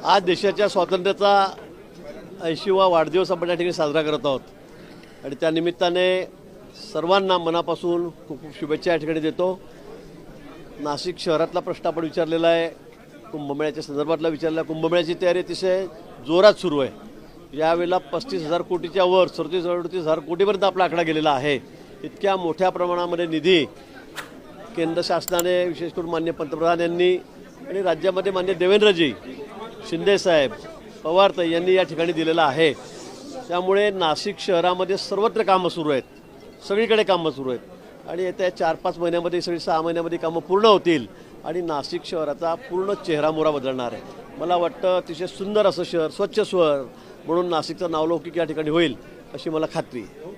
आज देशाच्या स्वातंत्र्याचा 80वा वाढदिवस आपण या ठिकाणी साजरा करत आहोत आणि त्या निमित्ताने सर्वांना मनापासून खूप खूप शुभेच्छा या ठिकाणी देतो। नाशिक शहरातला प्रश्न आपण विचारलेला आहे, कुंभमेळ्याच्या संदर्भातला विचारलेला। कुंभमेळ्याची तयारी अतिशय जोरात सुरू आहे। यावेळेला 35,000 कोटीच्या वर 37,000 कोटीपर्यंत आपला आकडा गेलेला आहे। इतक्या मोठ्या प्रमाणामध्ये निधी केंद्र शासनाने, विशेष करून माननीय पंतप्रधान यांनी आणि राज्यामध्ये माननीय देवेंद्रजी शिंदे साहेब, पवारताई यांनी या ठिकाणी दिलेला आहे। त्यामुळे नाशिक शहरामध्ये सर्वत्र कामं सुरू आहेत, सगळीकडे कामं सुरू आहेत आणि येत्या 4-5 महिन्यामध्ये, 6 महिन्यामध्ये कामं पूर्ण होतील आणि नाशिक शहराचा पूर्ण चेहरामोहरा बदलणार आहे। मला वाटतं अतिशय सुंदर असं शहर, स्वच्छ शहर म्हणून नाशिकचं नावलौकिक या ठिकाणी होईल अशी मला खात्री आहे।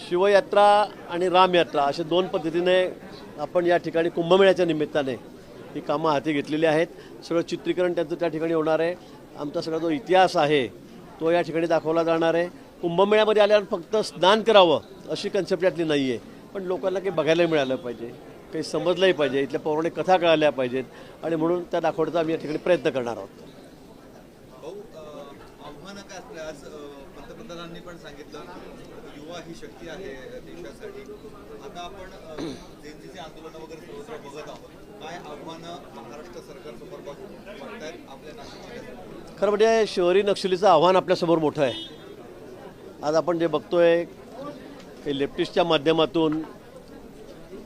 शिवयात्रा आणि रामयात्रा अशा दोन पद्धतीने आपण या ठिकाणी कुंभमेळ्याच्या निमित्ताने ही कामं हाती घेतलेली आहेत। सगळं चित्रीकरण त्यांचं त्या ठिकाणी होणार आहे। आमचा सगळा जो इतिहास आहे तो या ठिकाणी दाखवला जाणार आहे। कुंभमेळ्यामध्ये आल्यावर फक्त स्नान करावं अशी कन्सेप्ट यातली नाही आहे, पण लोकांना काही बघायला मिळालं पाहिजे, काही समजलंही पाहिजे, इथल्या पौराणिक कथा कळाल्या पाहिजेत आणि म्हणून त्या दाखवण्याचा आम्ही या ठिकाणी प्रयत्न करणार आहोत। आव्हानं काय असणार? आज पंतप्रधानांनी पण सांगितलं युवा ही शक्ती आहे देशासाठी। आता आपण जेनजीचे आंदोलन वगैरे सर्वत्र बघत आहोत, काय आव्हानं महाराष्ट्र सरकारसमोर बघतायत आपल्या नाशिक? खरं म्हणजे शहरी नक्षलीचं आव्हान आपल्यासमोर मोठं आहे। आज आपण जे बघतोय की लेफ्टिस्टच्या माध्यमातून,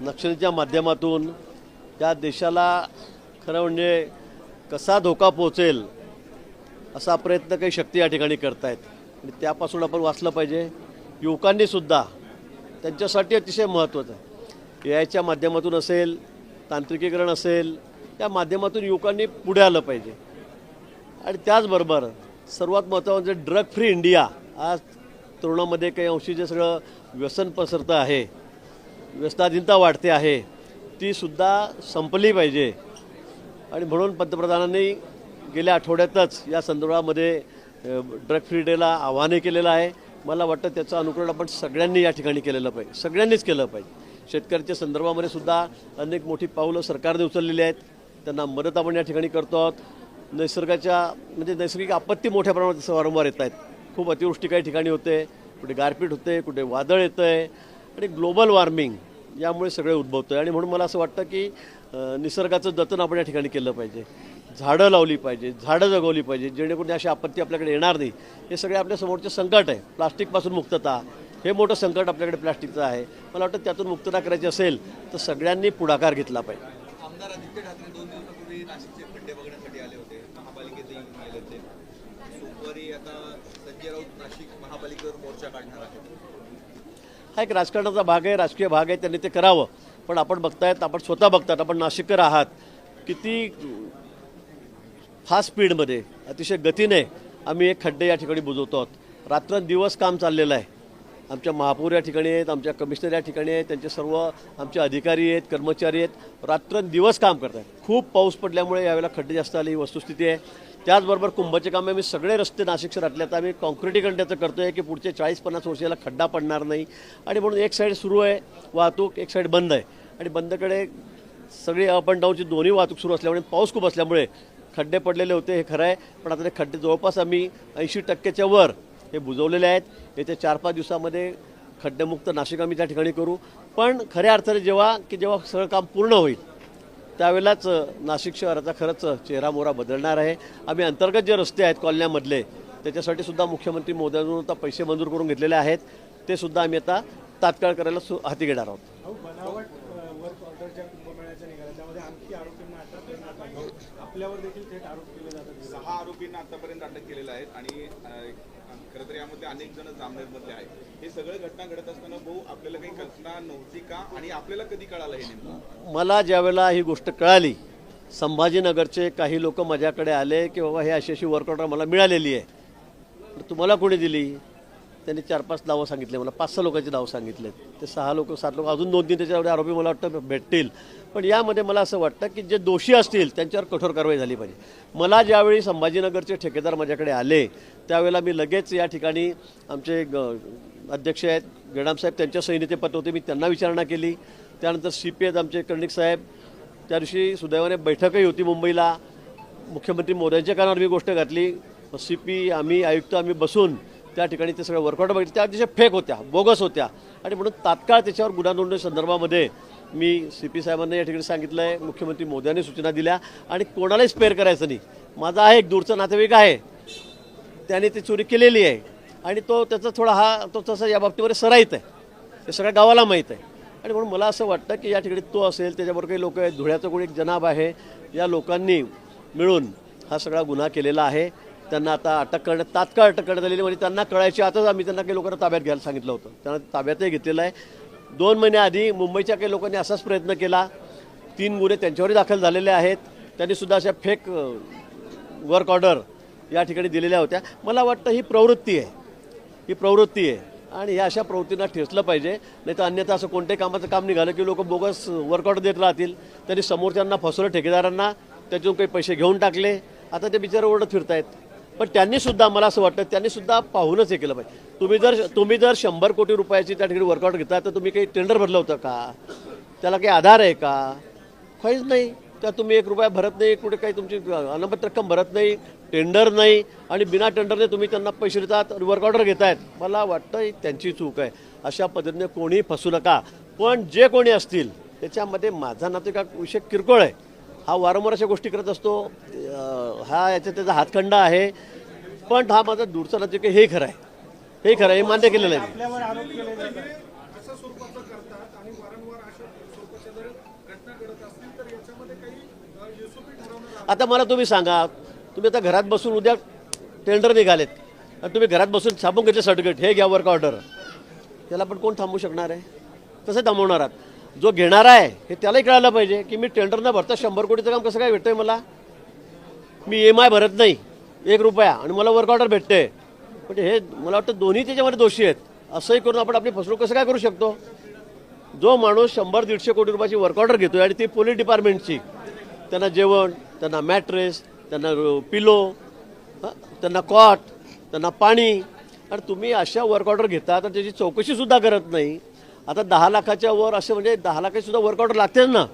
नक्षलीच्या माध्यमातून या देशाला खरं म्हणजे कसा धोका पोहोचेल असा प्रयत्न काही शक्ती या ठिकाणी करतायत आणि त्यापासून आपण वाचलं पाहिजे। युवकांनीसुद्धा त्यांच्यासाठी अतिशय महत्त्वाचं आहे, याच्या माध्यमातून असेल, तांत्रिकीकरण असेल, त्या माध्यमातून युवकांनी पुढे आलं पाहिजे आणि त्याचबरोबर सर्वात महत्त्वाचं म्हणजे ड्रग फ्री इंडिया। आज तरुणामध्ये काही अंशी जे सगळं व्यसन पसरतं आहे, व्यसनाधीनता वाढते आहे, तीसुद्धा संपली पाहिजे आणि म्हणून पंतप्रधानांनी गेल्या आठवड्यातच या संदर्भामध्ये ड्रग फ्री डेला आवाहन केलेलं आहे। मला वाटतं त्याचं अनुकरण आपण सगळ्यांनी या ठिकाणी केलेलं पाहिजे, सगळ्यांनीच केलं पाहिजे। शेतकऱ्यांच्या संदर्भामध्ये सुद्धा अनेक मोठी पावलं सरकारने उचललेली आहेत, त्यांना मदत आपण या ठिकाणी करतो आहोत। नैसर्गिक आपत्ती मोठ्या प्रमाणात वारंवार येत आहेत, खूप अतिवृष्टी काही ठिकाणी होते, कुठे गारपीट होते, कुठे वादळ येतं आहे आणि ग्लोबल वॉर्मिंग यामुळे सगळे उद्भवतं आहे आणि म्हणून मला असं वाटतं की निसर्गाचं जतन आपण या ठिकाणी केलं पाहिजे, झाडं लावली पाहिजे, झाडं जगवली पाहिजे, जेणेकरून अशी आपत्ती आपल्याकडे येणार नाही। हे सगळे आपल्या समोरचे संकट आहे। प्लास्टिकपासून मुक्तता हे मोठं संकट आपल्याकडे प्लास्टिकचं आहे। मला वाटतं त्यातून मुक्तता करायची असेल तर सगळ्यांनी पुढाकार घेतला पाहिजे। आमदार आदित्य ठाकरे 2 दिवसापूर्वी नाशिकचे खड्डे बघण्यासाठी आले होते, महापालिकेत येऊन गेले होते। सोमवारी आता संजय राऊत नाशिक महापालिकेवर मोर्चा काढणार आहेत। हा एक राजकारणाचा भाग आहे, राजकीय भाग आहे, त्यांनी ते करावं। पण आपण बघतायत, आपण स्वतः बघतात, आपण नाशिककर आहात, किती फास्ट स्पीडमध्ये, अतिशय गतीने आम्ही एक खड्डे या ठिकाणी बुजवतो आहोत। रात्रंदिवस काम चाललेलं आहे। आमच्या महापौर या ठिकाणी आहेत, आमच्या कमिशनर या ठिकाणी आहेत, त्यांचे सर्व आमचे अधिकारी आहेत, कर्मचारी आहेत, रात्रंदिवस काम करत आहेत। खूप पाऊस पडल्यामुळे यावेळेला खड्डे जास्त आले, ही वस्तुस्थिती आहे। त्याचबरोबर कुंभचे कामे आम्ही सगळे रस्ते नाशिक शहरातले आता आम्ही कॉन्क्रिटीकरण त्याचं करतो आहे की पुढचे 40-50 वर्षाला खड्डा पडणार नाही आणि म्हणून एक साईड सुरू आहे वाहतूक, एक साईड बंद आहे आणि बंदकडे सगळी अप अँड डाऊनची दोन्ही वाहतूक सुरू असल्यामुळे, पाऊस खूप असल्यामुळे खड्डे पडलेले होते, हे खरं आहे। पण आता ते खड्डे जवळपास आम्ही 80% वर हे बुजवलेले आहेत। येत्या 4-5 दिवसामध्ये खड्डेमुक्त नाशिक आम्ही त्या ठिकाणी करू। पण खऱ्या अर्थाने जेव्हा सगळं काम पूर्ण होईल त्यावेळेलाच नाशिक शहराचा खरंच चेहरामोहरा बदलणार आहे। आम्ही अंतर्गत जे रस्ते आहेत कॉलन्यामधले त्याच्यासाठी सुद्धा मुख्यमंत्री महोदयांकडून आता पैसे मंजूर करून घेतलेले आहेत, ते सुद्धा आम्ही आता तात्काळ करायला हाती घेणार आहोत। आपल्यावर देखील थेट आरोप केले जातात। 6 आरोपींना आतापर्यंत अटक केलेलं आहे आणि खरं तर यामध्ये अनेक जण जामनेरमधले आहेत। हे सगळे घटना घडत असताना भाऊ आपल्याला काही कल्पना नव्हती का आणि आपल्याला कधी कळालं हे नेमकं? मला ज्यावेळेला ही गोष्ट कळाली, संभाजीनगरचे काही लोक माझ्याकडे आले की बाबा हे अशी वर्क ऑर्डर मला मिळालेली आहे, तुम्हाला कोणी दिली? त्यांनी 4-5 नावं सांगितले, मला 5-6 लोकांची नावं सांगितलेत। ते 6 लोक 7 लोक अजून 2-3 त्याच्यावर आरोपी मला वाटतं भेटतील। पण यामध्ये मला असं वाटतं की जे दोषी असतील त्यांच्यावर कठोर कारवाई झाली पाहिजे। मला ज्यावेळी संभाजीनगरचे ठेकेदार माझ्याकडे आले त्यावेळेला मी लगेच या ठिकाणी आमचे अध्यक्ष आहेत गेडाम साहेब, त्यांच्या सहीने ते पत्र होते, मी त्यांना विचारणा केली। त्यानंतर CP आहेत आमचे कर्णिक साहेब, त्या दिवशी सुदैवाने बैठकही होती मुंबईला. मुख्यमंत्री मोदयांच्या कानावर मी गोष्ट घातली. CP आम्ही आयुक्त आम्ही बसून त्या ठिकाणी ते सगळं वर्कआउट बघितलं. त्या अतिशय फेक होत्या, बोगस होत्या आणि म्हणून तात्काळ त्याच्यावर गुन्हा नोंदणी संदर्भामध्ये मी CP साहेबांना या ठिकाणी सांगितलं आहे. मुख्यमंत्री मोदयांनी सूचना दिल्या आणि कोणालाही स्पेअर करायचं नाही. माझा आहे एक दूरचा नातेवाईक आहे, त्याने ती चोरी केलेली आहे आणि तो त्याचा थोडा तो तसा या बाबतीमध्ये सराईत आहे, ते सगळ्या गावाला माहीत आहे. आणि म्हणून मला असं वाटतं की या ठिकाणी तो असेल, त्याच्याबरोबर काही लोक आहेत, धुळ्याचं कोणी एक जनाब आहे, या लोकांनी मिळून हा सगळा गुन्हा केलेला आहे. त्यांना आता तात्काळ अटक करण्यात आलेली. म्हणजे त्यांना कळायची आताच आम्ही त्यांना काही लोकांना ताब्यात घ्यायला सांगितलं होतं. त्यांना ताब्यातही घेतलेलं आहे. 2 महिन्याआधी मुंबईच्या काही लोकांनी असाच प्रयत्न केला. 3 गुन्हे त्यांच्यावरही दाखल झालेले आहेत. त्यांनी सुद्धा अशा फेक वर्क ऑर्डर या ठिकाणी दिलेल्या होत्या. मला वाटतं ही प्रवृत्ती आहे आणि ह्या अशा प्रवृत्तींना ठेचलं पाहिजे. नाही तर अन्यथा असं कोणत्याही कामाचं काम निघालं की लोक बोगस वर्क ऑर्डर देत राहतील. त्यांनी समोरच्यांना फसवलं, ठेकेदारांना, त्याच्यातून काही पैसे घेऊन टाकले. आता ते बिचारे ओरडत फिरतायत. पण त्यांनीसुद्धा मला असं वाटतं त्यांनीसुद्धा पाहूनच हे केलं पाहिजे. तुम्ही जर 100 कोटी रुपयाची त्या ठिकाणी वर्कआउट घेता तर तुम्ही काही टेंडर भरलं होतं का? त्याला काही आधार आहे का? काहीच नाही. त्या तुम्ही 1 रुपया भरत नाही, कुठे काही तुमची अनामत रक्कम भरत नाही, टेंडर नाही आणि बिना टेंडरने तुम्ही त्यांना पैसे देतात, वर्क ऑर्डर घेत आहेत. मला वाटतं त्यांची चूक आहे. अशा पद्धतीने कोणीही फसू नका. पण जे कोणी असतील त्याच्यामध्ये माझा नातेवाईक विषय किरकोळ आहे. हा वारंवार अशा गोष्टी करत असतो. हा याच्यात त्याचा हातखंडा आहे. पण हा माझा दूरचा नातेवाईक हे खरं आहे, हे मान्य केलेलं आहे. आता मला तुम्ही सांगा, तुम्ही आता घरात बसून उद्या टेंडर निघालेत आणि तुम्ही घरात बसून छापून घेतले सर्टिफिकेट, हे घ्या वर्क ऑर्डर, त्याला पण कोण थांबवू शकणार आहे? कसं थांबवणार आहात? जो घेणार आहे हे त्यालाही कळायला पाहिजे की मी टेंडर न भरता 100 कोटीचं काम कसं काय भेटतंय मला. मी EMI भरत नाही 1 रुपया आणि मला वर्क ऑर्डर भेटते. म्हणजे हे मला वाटतं दोन्ही त्याच्यामध्ये दोषी आहेत. असंही करून आपण आपली फसवणूक कसं काय करू शकतो? जो माणूस 100-150 कोटी रुपयाची वर्क ऑर्डर घेतोय आणि ती पोलीस डिपार्टमेंटची, त्यांना जेवण, त्यांना मॅट्रेस, त्यांना पिलो, त्यांना कॉट, त्यांना पाणी, आणि तुम्ही अशा वर्क ऑर्डर घेता तर त्याची चौकशीसुद्धा करत नाही. आता 10 लाखाच्या वर असं म्हणजे 10 लाखाची सुद्धा वर्क ऑर्डर लागतेच ना.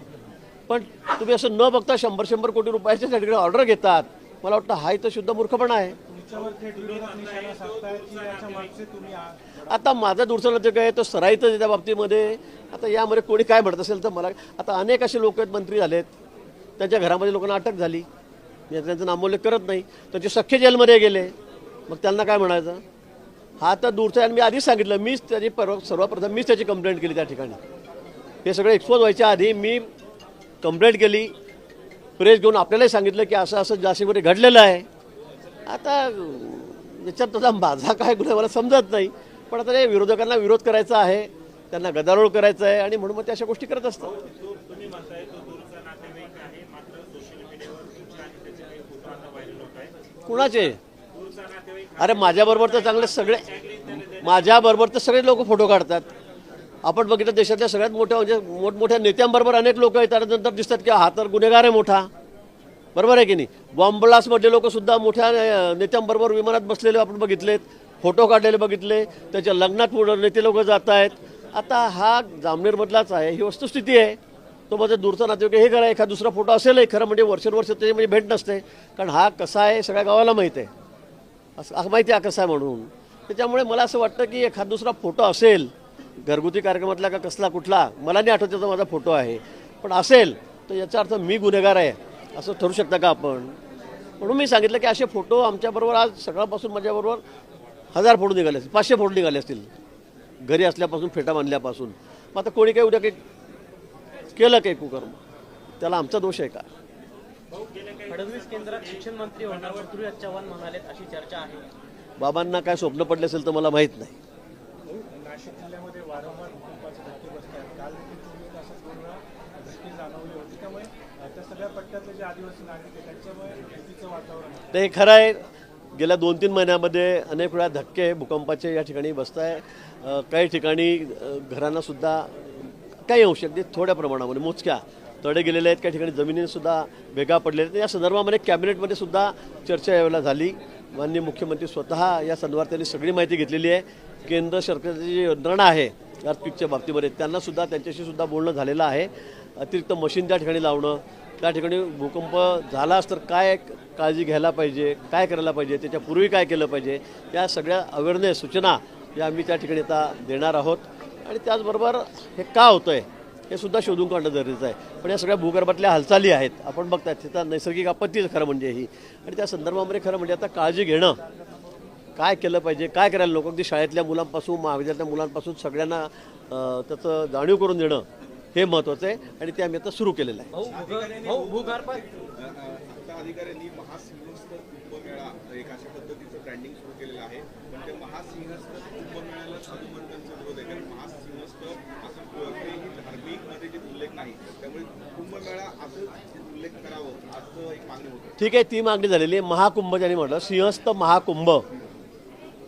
पण तुम्ही असं न बघता 100 कोटी रुपयाच्या सगळीकडे ऑर्डर घेतात. मला वाटतं हा इथं शुद्ध मूर्खपणा आहे. आता माझा दूरचा नातेवाईक आहे तो सराईतच त्या बाबतीमध्ये. आता यामध्ये कोणी काय म्हणत असेल तर मला, आता अनेक असे लोक आहेत, मंत्री झालेत, त्यांच्या घरामध्ये लोकांना अटक झाली, मी त्यांचं नामोल्लेख करत नाही, त्यांचे सख्खे जेलमध्ये गेले, मग त्यांना काय म्हणायचं? हा तर दूरचा आहे. आणि मी आधीच सांगितलं, मीच त्याची सर्वप्रथम मीच त्याची कंप्लेंट केली. त्या ठिकाणी हे सगळं एक्सपोज व्हायच्या आधी मी कंप्लेंट केली, प्रेस घेऊन आपल्यालाही सांगितलं की असं असं नाशिकमध्ये घडलेलं आहे. आता याच्यात तसा माझा काय गुन्हा मला समजत नाही. पण आता विरोधकांना विरोध करायचा आहे, त्यांना गदारोळ करायचा आहे आणि म्हणून मग त्या अशा गोष्टी करत असतात. कुणाचे? अरे माझ्याबरोबर तर चांगले सगळे, माझ्याबरोबर तर सगळे लोक फोटो काढतात. आपण बघितलं देशातल्या सगळ्यात मोठ्या म्हणजे मोठमोठ्या नेत्यांबरोबर अनेक लोक आहेत, त्यानंतर दिसतात की हा तर गुन्हेगार आहे मोठा. बरोबर आहे की नाही? बॉम्ब ब्लास्टमधले लोक सुद्धा मोठ्या नेत्यांबरोबर विमानात बसलेले आपण बघितलेत, फोटो काढलेले बघितले, त्याच्या लग्नात नेते लोक जात आहेत. आता हा जामनेरमधलाच आहे, ही वस्तुस्थिती आहे. तो माझा दूरचा नातेवाईक हे करा, एखादा दुसरा फोटो असेलही खरं म्हणजे वर्षानुवर्ष त्याची म्हणजे भेट नसते, कारण हा कसा आहे सगळ्या गावाला माहीत आहे, असं माहिती आहे कसा आहे म्हणून. त्याच्यामुळे मला असं वाटतं की एखादा दुसरा फोटो असेल घरगुती कार्यक्रमातला का कसला कुठला, मला नाही आठवत त्याचा माझा फोटो आहे, पण असेल तर याचा अर्थ मी गुन्हेगार आहे असं ठरू शकता का आपण? म्हणून मी सांगितलं की असे फोटो आमच्याबरोबर आज सकाळपासून माझ्याबरोबर 1000 फोटो निघाले असतील, 500 फोटो निघाले असतील घरी असल्यापासून, फेटा बांधल्यापासून. मग आता कोणी काही उद्या काही केलं काही कुकर्म, त्याला आमचा दोष आहे का? फडणवीस केंद्रात शिक्षण मंत्री होणार पृथ्वीराज चव्हाण म्हणालेत, अशी चर्चा आहे. बाबांना काय स्वप्न पडले असेल तर मला माहीत नाही. नाशिक जिल्ह्यामध्ये वारंवार भूकंपाचे धक्के बसत आहेत. काल देखील 24 तासात 2 वेळा धक्के जाणवले होते. त्यामुळे त्या सगळ्या पट्ट्यातले जे आदिवासी नागरिक आहेत त्यांच्यामुळे भीतीचं वातावरण आहे. ते खरं आहे. गेल्या 2-3 महिन्यामध्ये अनेक वेळा धक्के भूकंपाचे या ठिकाणी बसत आहे. काही ठिकाणी घरांना सुद्धा काही अंश अगदी थोड्या प्रमाणामध्ये मोजक्या तडे गेलेले आहेत, काही ठिकाणी जमिनीसुद्धा भेगा पडलेल्या आहेत. या संदर्भामध्ये कॅबिनेटमध्ये सुद्धा चर्चा यावेळेला झाली. माननीय मुख्यमंत्री स्वतः या संदर्भात त्यांनी सगळी माहिती घेतलेली आहे. केंद्र सरकारची जी यंत्रणा आहे अर्थक्वेकच्या बाबतीमध्ये त्यांनासुद्धा त्यांच्याशी सुद्धा बोलणं झालेलं आहे. अतिरिक्त मशीन त्या ठिकाणी लावणं, त्या ठिकाणी भूकंप झालाच तर काय काळजी घ्यायला पाहिजे, काय करायला पाहिजे, त्याच्यापूर्वी काय केलं पाहिजे, या सगळ्या अवेअरनेस सूचना या आम्ही त्या ठिकाणी आता देणार आहोत. आणि त्याचबरोबर हे का होतं आहे हे सुद्धा शोधून काढणं गरजेचं आहे. पण या सगळ्या भूगर्भातल्या हालचाली आहेत, आपण बघताय तिथं नैसर्गिक आपत्ती खरं म्हणजे ही. आणि त्या संदर्भामध्ये खरं म्हणजे आता काळजी घेणं, काय केलं पाहिजे, काय करायला लोक अगदी शाळेतल्या मुलांपासून महाविद्यालयातल्या मुलांपासून सगळ्यांना त्याचं जाणीव करून देणं हे महत्त्वाचं आहे. आणि ते आम्ही आता सुरू केलेलं आहे. भूगर्भात आता अधिकाऱ्यांनी महासिंहस्थ कुंभमेळा एक अशा पद्धतीचं ब्रँडिंग सुरू केलेलं आहे. पण ते महासिंहस्थ कुंभमेळ्याला साधू संतांचा विरोध आहे, कारण महासिंहस्थ असं कोणतेही धार्मिकमध्ये जे उल्लेख नाही, त्यामुळे कुंभमेळा असं उल्लेख करावं असं एक मागणी होतं. ठीक आहे, ती मागणी झालेली आहे. महाकुंभ ज्यांनी म्हटलं सिंहस्थ महाकुंभ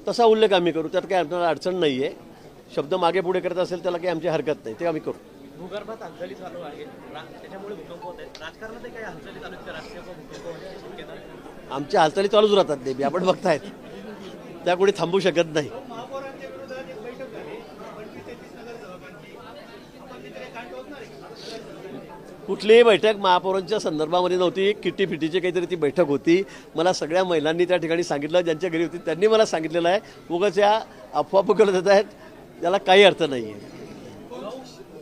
तसा उल्लेख आम्ही करू, त्यात काही आमच्याला अडचण नाही आहे. शब्द मागे पुढे करत असेल त्याला काही आमची हरकत नाही, ते आम्ही करू. भूगर्भात हालचाली चालू आहेत, त्याच्यामुळे भूकंप होत आहेत. राजकारणात काही हालचाली चालू आहेत का राष्ट्रीय भूकंप होण्याची शक्यता? आमच्या हालचाली चालूच राहतात नेहमी, आपण बघतायत, त्या कोणी थांबू शकत नाही. कुठलीही बैठक महापौरांच्या संदर्भामध्ये नव्हती, किटी फिटीची काहीतरी ती बैठक होती. मला सगळ्या महिलांनी त्या ठिकाणी सांगितलं, ज्यांच्या घरी होती त्यांनी मला सांगितलेलं आहे. उगाच या अफवा पुकारत येत आहेत, त्याला काही अर्थ नाही आहे.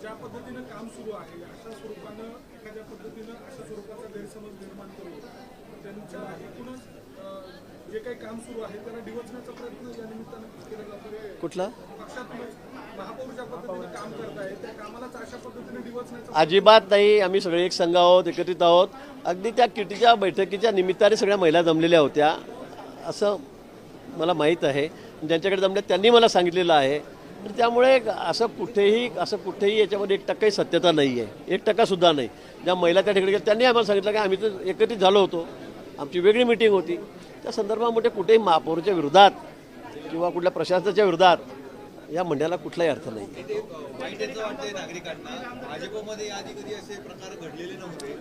ज्या पद्धतीनं काम सुरू आहे अशा स्वरूपानं एखाद्या पद्धतीनं अशा स्वरूपाचा गैरसमज निर्माण करून त्यांच्या एकूणच जे काही काम सुरू आहे त्याला डिवचण्याचा प्रयत्न या निमित्तानं केला जातो. कुठला पक्षातूनच महापौर ज्या पद्धतीनं काम करत आहे त्या कामालाच अशा पद्धतीने डिवचण्याचा अजिबात नाही. आम्ही सगळे एक संघ आहोत, एकत्रित आहोत. अगदी त्या किटीच्या बैठकीच्या निमित्ताने सगळ्या महिला जमलेल्या होत्या असं मला माहीत आहे. ज्यांच्याकडे जमल्या त्यांनी मला सांगितलेलं आहे. त्यामुळे असं कुठेही याच्यामध्ये 1% सत्यता नाही आहे, 1% सुद्धा नाही. ज्या महिला त्या ठिकाणी गेल्या त्यांनी आम्हाला सांगितलं की आम्ही तर एकत्रित झालो होतो, आमची वेगळी मिटिंग होती. त्या संदर्भामध्ये कुठेही महापौरच्या विरोधात किंवा कुठल्या प्रशासनाच्या विरोधात या म्हणण्याला कुठलाही अर्थ नाही. वाईटच वाटतंय नागरिकांना. भाजपमध्ये आधी कधी असे प्रकार घडलेले नव्हते,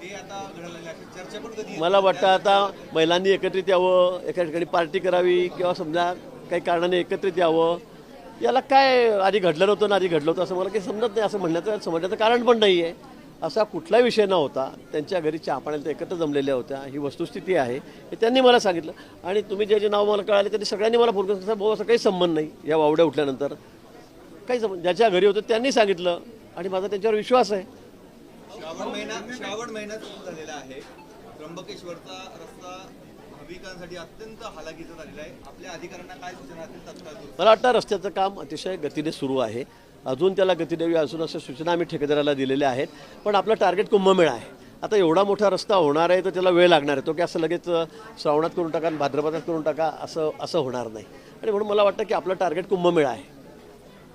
ते आता घडलेले अशी चर्चा पण कधी मला वाटतं आता महिलांनी एकत्रित यावं, एका ठिकाणी पार्टी करावी किंवा समजा काही कारणाने एकत्रित यावं. याला काय आधी घडलं नव्हतं ना आधी घडलं होतं असं मला काही समजत नाही. असं समजण्याचं कारण पण नाही आहे. असा कुठलाही विषय नव्हता. त्यांच्या घरी चहा पाण्याला एकत्र जमलेल्या होत्या, ही वस्तुस्थिती आहे, हे त्यांनी मला सांगितलं. आणि तुम्ही जे नाव मला कळाले त्यांनी सगळ्यांनी मला फोन करून भाऊ असं काही संबंध नाही, या वावड्या उठल्यानंतर काही संबंध. ज्याच्या घरी होतं त्यांनी सांगितलं आणि माझा त्यांच्यावर विश्वास आहे. श्रावण महिना सुरू झालेला आहे. त्र्यंबकेश्वरचा रस्ता भाविकांसाठी अत्यंत हालाकीचा झालेला आहे. आपल्या अधिकाऱ्यांना काय सूचना असतील तत्काळ? मला वाटतं रस्त्याचं काम अतिशय गतीने सुरू आहे. अजून त्याला गती द्यावी अजून अशा सूचना आम्ही ठेकेदाराला दिलेल्या आहेत. पण आपलं टार्गेट कुंभमेळा आहे. आता एवढा मोठा रस्ता होणार आहे तर त्याला वेळ लागणार आहे. तो की असं लगेच श्रावणात करून टाका आणि भाद्रपदात करून टाका असं होणार नाही. आणि म्हणून मला वाटतं की आपलं टार्गेट कुंभमेळा आहे.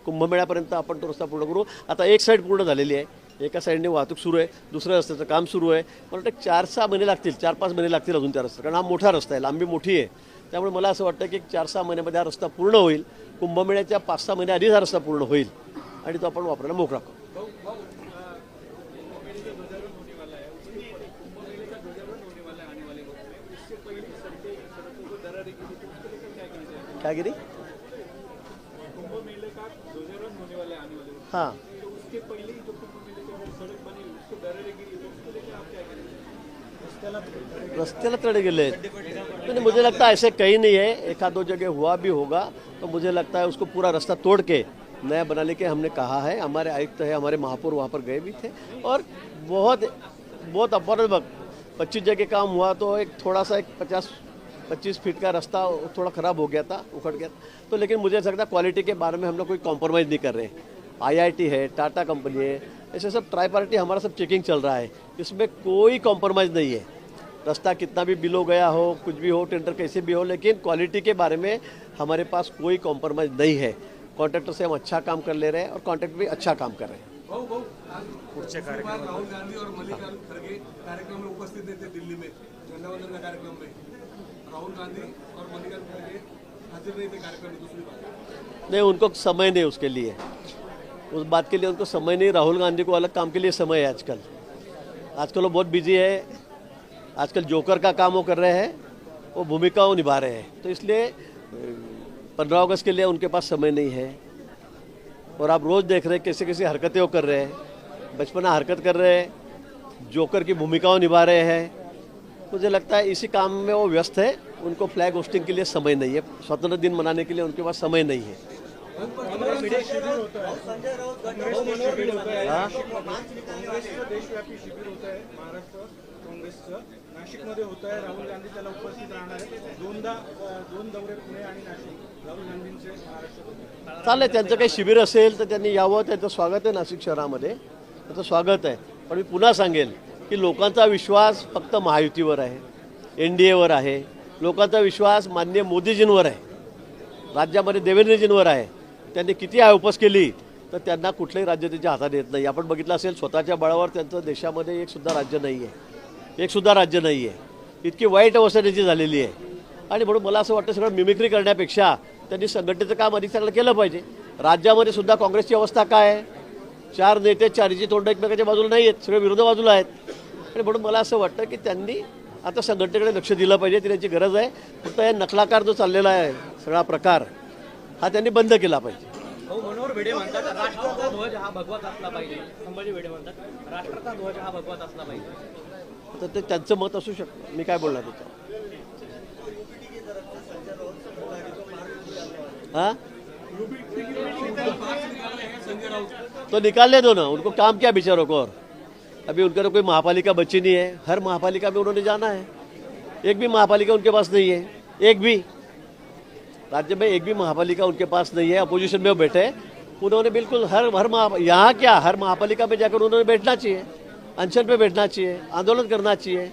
कुंभमेळ्यापर्यंत आपण तो रस्ता पूर्ण करू. आता एक साईड पूर्ण झालेली आहे, एका साईडने वाहतूक सुरू आहे, दुसऱ्या रस्त्याचं काम सुरू आहे. मला वाटतं 4-6 महिने लागतील, 4-5 महिने लागतील अजून त्या रस्त्यात, कारण हा मोठा रस्ता आहे, लांबी मोठी आहे. त्यामुळे मला असं वाटतं की 4-6 महिन्यामध्ये हा रस्ता पूर्ण होईल. कुंभमेळ्याच्या 5-6 महिने आधीच हा रस्ता पूर्ण होईल आणि तो आपण वापरायला मोकळा करू. क्या गिरी? हाँ, रस्त्याला तड़े गेले. तो मुझे लगता है ऐसे कहीं नहीं है. एक आध दो जगह हुआ भी होगा तो मुझे लगता है उसको पूरा रास्ता तोड़ के नया बनाने के हमने कहा है. हमारे आयुक्त है, हमारे महापौर वहाँ पर गए भी थे और बहुत अफोर्डेबल 25 जगह काम हुआ. तो एक थोड़ा सा 25 फीट का रास्ता थोड़ा ख़राब हो गया था, उखड़ गया. तो लेकिन मुझे लगता है क्वालिटी के बारे में हम लोग कोई कॉम्प्रोमाइज़ नहीं कर रहे. IIT है, टाटा कंपनी है, ऐसे सब ट्राई पार्टी हमारा सब चेकिंग चल रहा है. इसमें कोई कॉम्प्रोमाइज़ नहीं है. रास्ता कितना भी बिलो गया हो, कुछ भी हो, टेंडर कैसे भी हो, लेकिन क्वालिटी के बारे में हमारे पास कोई कॉम्प्रोमाइज़ नहीं है. कॉन्ट्रैक्टर से हम अच्छा काम कर ले रहे हैं और कॉन्ट्रैक्टर भी अच्छा काम कर रहे हैं. राहुल गांधी और मल्लिकार्जुन खड़गे कार्यक्रम में उपस्थित थे दिल्ली में, झंडावंदन का कार्यक्रम में. राहुल गांधी और मल्लिकार्जुन खड़गे हाजिर नहीं थे कार्यक्रम में. दूसरी बात नहीं, उनको समय नहीं उसके लिए, उस बात के लिए उनको समय नहीं. राहुल गांधी को अलग काम के लिए समय है. आजकल वो बहुत बिजी है. आजकल जोकर का काम वो कर रहे हैं, वो भूमिकाओं निभा रहे हैं. तो इसलिए 15 अगस्त के लिए उनके पास समय नहीं है. और आप रोज़ देख रहे हैं कैसे कैसे हरकतें वो कर रहे हैं. बचपना हरकत कर रहे हैं, जोकर की भूमिकाओं निभा रहे हैं। मुझे लगता है इसी काम में वो व्यस्त है, उनको फ्लैग होस्टिंग के लिए समय नहीं है, स्वतंत्र दिन मनाने के लिए उनके पास समय नहीं है। हाँ? देशव्यापी शिबिर होत आहे महाराष्ट्र काँग्रेसचं नाशिकमध्ये होत आहे. राहुल गांधी त्याला उपस्थित राहणार आहे. दोन दौरे पुणे आणि नाशिक राहुल गांधींचे महाराष्ट्र दौरे. चालेल, त्यांचं काही शिबिर असेल तर त्यांनी यावं, त्यांचं स्वागत आहे नाशिक शहरामध्ये, त्याचं स्वागत आहे. पण मी पुन्हा सांगेल की लोकांचा विश्वास फक्त महायुतीवर आहे, NDAवर आहे. लोकांचा विश्वास माननीय मोदीजींवर आहे, राज्यामध्ये देवेंद्रजींवर आहे. त्यांनी किती आयोपस केली तर त्यांना कुठलंही राज्य त्यांच्या हातात येत नाही. आपण बघितलं असेल स्वतःच्या बळावर त्यांचं देशामध्ये एकसुद्धा राज्य नाही आहे. इतकी वाईट अवस्था त्यांची झालेली आहे. आणि म्हणून मला असं वाटतं सगळं मिमिक्री करण्यापेक्षा त्यांनी संघटनेचं काम अधिक चांगलं केलं पाहिजे. राज्यामध्ये सुद्धा काँग्रेसची अवस्था काय आहे, 4 नेते 4ची तोंड एकमेकाच्या बाजूला नाही आहेत, सगळे विरोधी बाजूला आहेत. आणि म्हणून मला असं वाटतं की त्यांनी आता संघटनेकडे लक्ष दिलं पाहिजे, ती त्यांची गरज आहे. फक्त हे नकलाकार जो चाललेला आहे सगळा प्रकार हा त्यांनी बंद केला पाहिजे. मनोहर भिडे म्हणतात राष्ट्राचा ध्वज हा भगवाच असला पाहिजे. संभाजी भिडे म्हणतात राष्ट्राचा ध्वज हा भगवाच असला पाहिजे. तर ते त्यांचं मत असू शकतं, मी काय बोलणार त्याच्यावर. हाँ तो निकालने दो ना, उनको काम क्या बेचारों को। और अभी उनका तो कोई महापालिका बची नहीं है, हर महापालिका में उन्होंने जाना है। एक भी महापालिका उनके पास नहीं है, एक भी राज्य में एक भी महापालिका उनके पास नहीं है। अपोजिशन में वो बैठे, उन्होंने बिल्कुल यहाँ क्या हर महापालिका में जाकर उन्होंने बैठना चाहिए, अनशन पे बैठना चाहिए, आंदोलन करना चाहिए।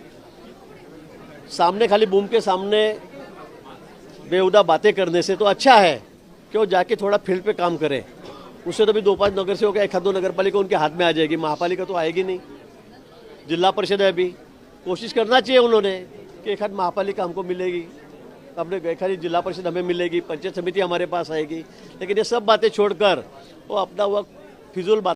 सामने खाली बूम के सामने बेहुदा बातें करने से तो अच्छा है कि वो जाके थोड़ा फील्ड पे काम करे। उससे तो भी 2-5 नगर से हो गया, 1-2 नगर पालिका उनके हाथ में आ जाएगी, महापालिका तो आएगी नहीं। जिला परिषद है, अभी कोशिश करना चाहिए उन्होंने कि एक महापालिका हमको मिलेगी, अपने एक जिला परिषद हमें मिलेगी, पंचायत समिति हमारे पास आएगी। लेकिन ये सब बातें छोड़कर वो अपना वक्त फिजूल बात